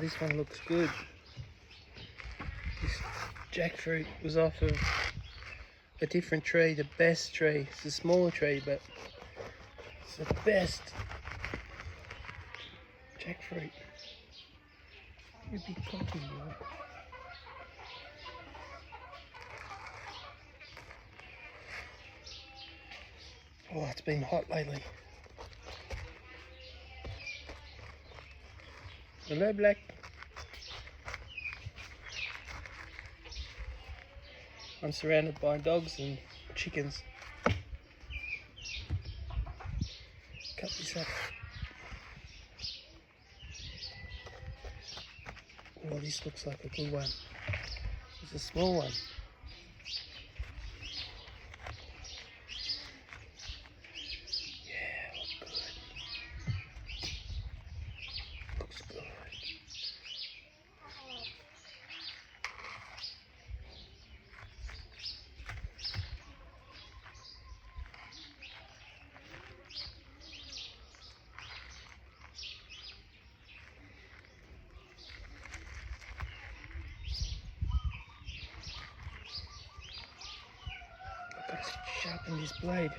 this one looks good. This jackfruit was off of a different tree, the best tree. It's a smaller tree, but it's the best jackfruit. You'd be cooking, boy. Oh, it's been hot lately. Hello, Black. I'm surrounded by dogs and chickens. Cut this up. Oh, this looks like a good one. It's a small one. Yeah, looks good. Looks good. I've got to sharpen this blade.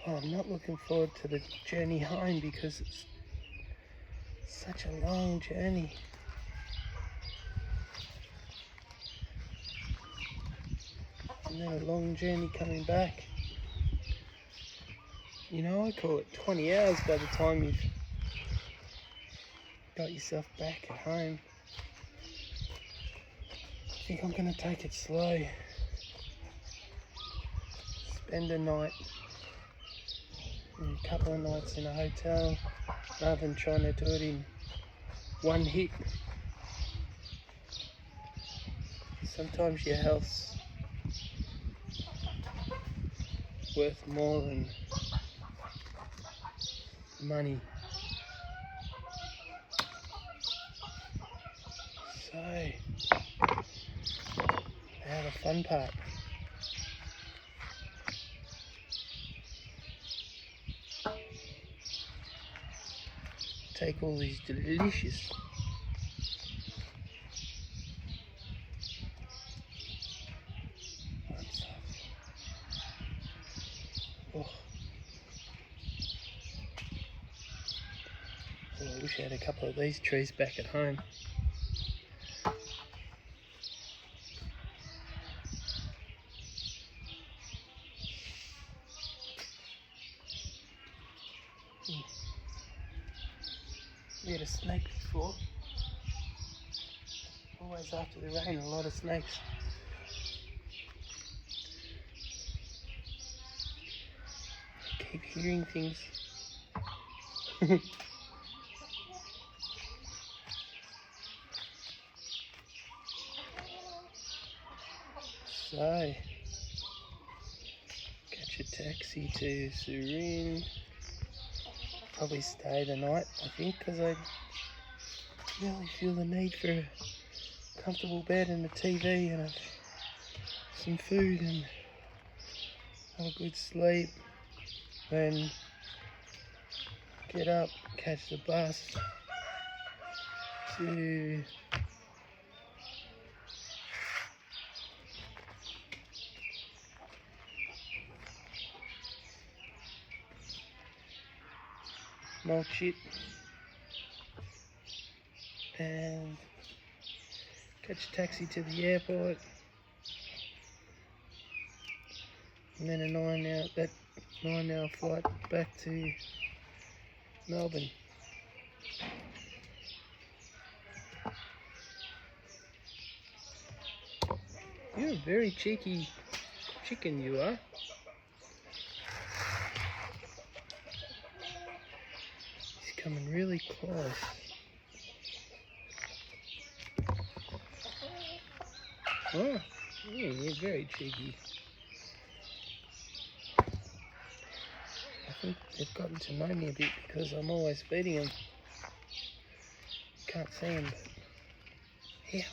Oh, I'm not looking forward to the journey home because it's such a long journey. And then a long journey coming back. You know, I call it 20 hours by the time you've got yourself back at home. I think I'm going to take it slow. Spend a night, and a couple of nights in a hotel, rather than trying to do it in one hit. Sometimes your health's worth more than money. So, now the fun part. Take all these delicious stuff. Oh. Oh, I wish I had a couple of these trees back at home. We had a snake before. Always after the rain, a lot of snakes. I keep hearing things. So, catch a taxi to Surin. Probably stay the night, I think, because I really feel the need for a comfortable bed and a TV and some food and have a good sleep. Then get up, catch the bus to Malchit and catch a taxi to the airport, and then a 9-hour flight back to Melbourne. You're a very cheeky chicken, you are. He's coming really close. Oh, you're very cheeky. think they've gotten to know me a bit because I'm always feeding them. Can't see them, but here.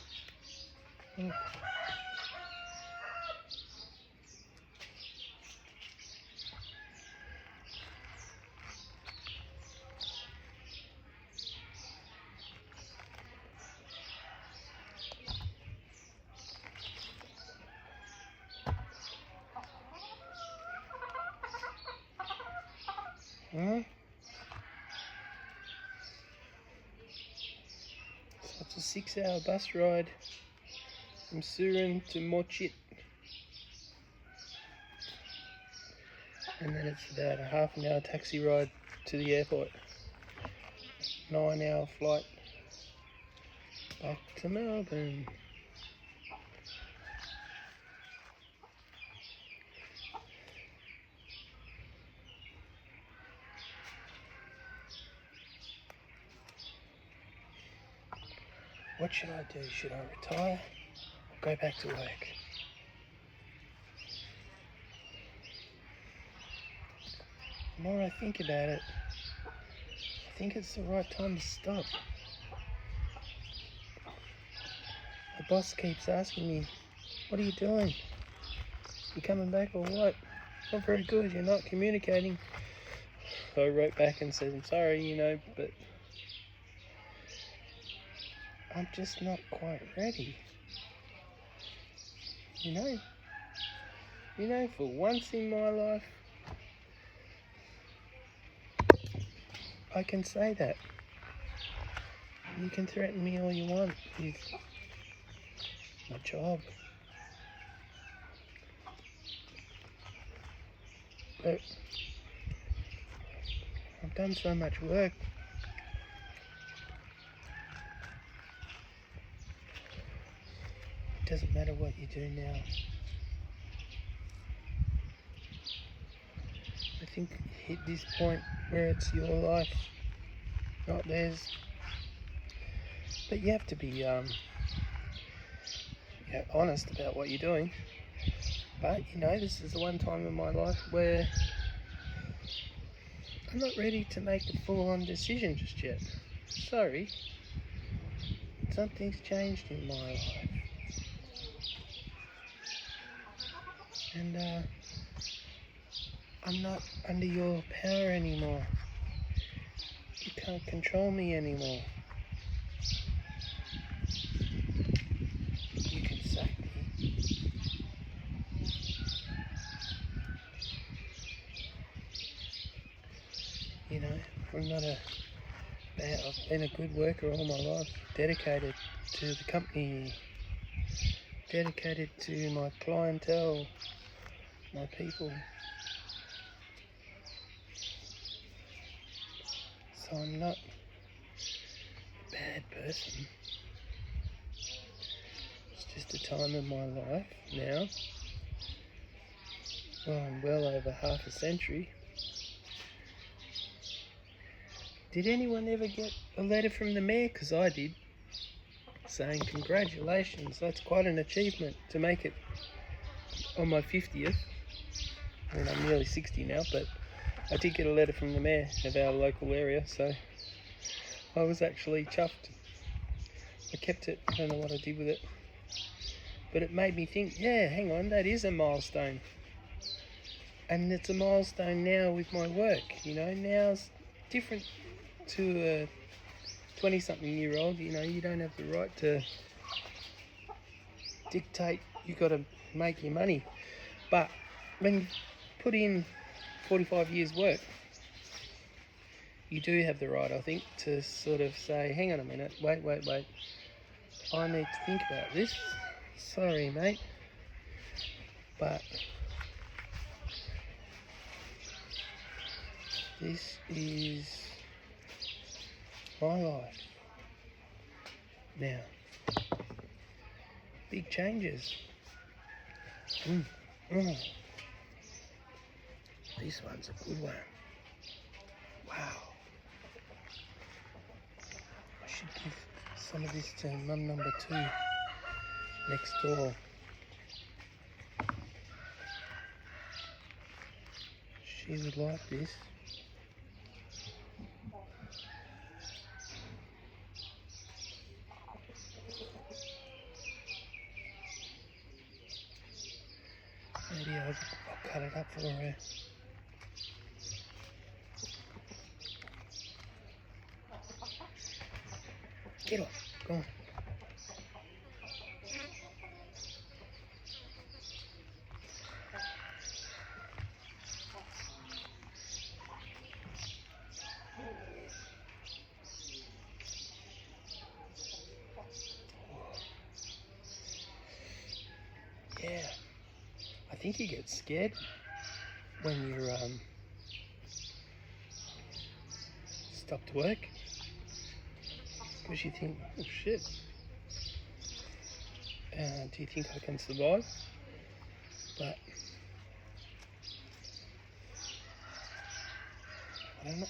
Oh. So it's a 6-hour bus ride from Surin to Mochit, and then it's about a half an hour taxi ride to the airport. 9-hour flight back to Melbourne. What should I do? Should I retire or go back to work? The more I think about it, I think it's the right time to stop. The boss keeps asking me, what are you doing? You coming back or what? Not very good, you're not communicating. So I wrote back and said, I'm sorry, but I'm just not quite ready. For once in my life, I can say that. You can threaten me all you want with my job. But I've done so much work. It doesn't matter what you do now. I think you hit this point where it's your life, not theirs. But you have to be honest about what you're doing. But this is the one time in my life where I'm not ready to make a full-on decision just yet. Sorry. Something's changed in my life. And I'm not under your power anymore. You can't control me anymore. You can sack me. I've been a good worker all my life, dedicated to the company, dedicated to my clientele, my people. So I'm not a bad person. It's just a time in my life now. I'm well over half a century. Did anyone ever get a letter from the mayor? Because I did, saying congratulations, that's quite an achievement to make it on my 50th. I mean, I'm nearly 60 now, but I did get a letter from the mayor of our local area, so I was actually chuffed. I kept it, I don't know what I did with it, but it made me think, yeah, hang on, that is a milestone. And it's a milestone now with my work, now's different to a 20-something-year-old. You don't have the right to dictate you got to make your money. But when you put in 45 years work, you do have the right, I think, to sort of say, hang on a minute, wait, I need to think about this. Sorry, mate, but this is my life now. Big changes. This one's a good one. Wow. I should give some of this to mum number 2 next door. She would like this. Maybe I'll cut it up for her. Get off, go on. Yeah, I think you get scared when you're stopped work, because you think, oh shit, do you think I can survive? But I don't know.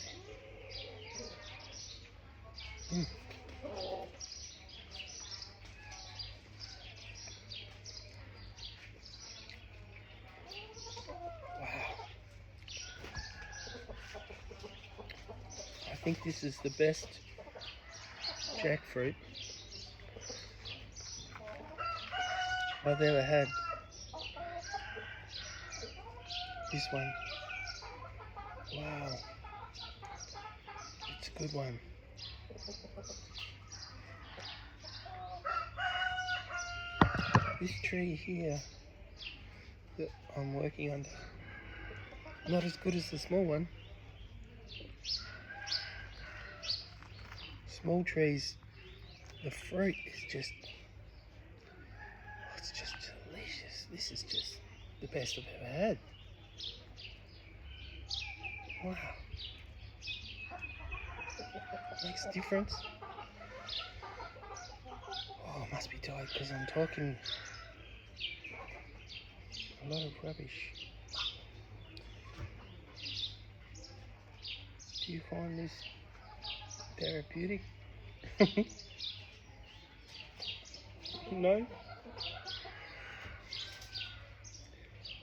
Wow. I think this is the best jackfruit I've ever had. This one. Wow. It's a good one. This tree here that I'm working under, not as good as the small one. Small trees, the fruit is just, it's just delicious. This is just the best I've ever had. Wow. Makes a difference. Oh, I must be tired because I'm talking a lot of rubbish. Do you find this therapeutic? No?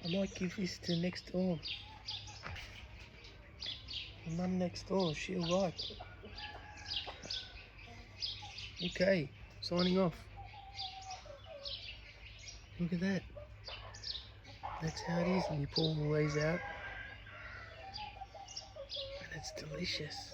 I might give this to next door. My mum next door, she'll like. Okay, signing off. Look at that. That's how it is when you pull all these out. And it's delicious.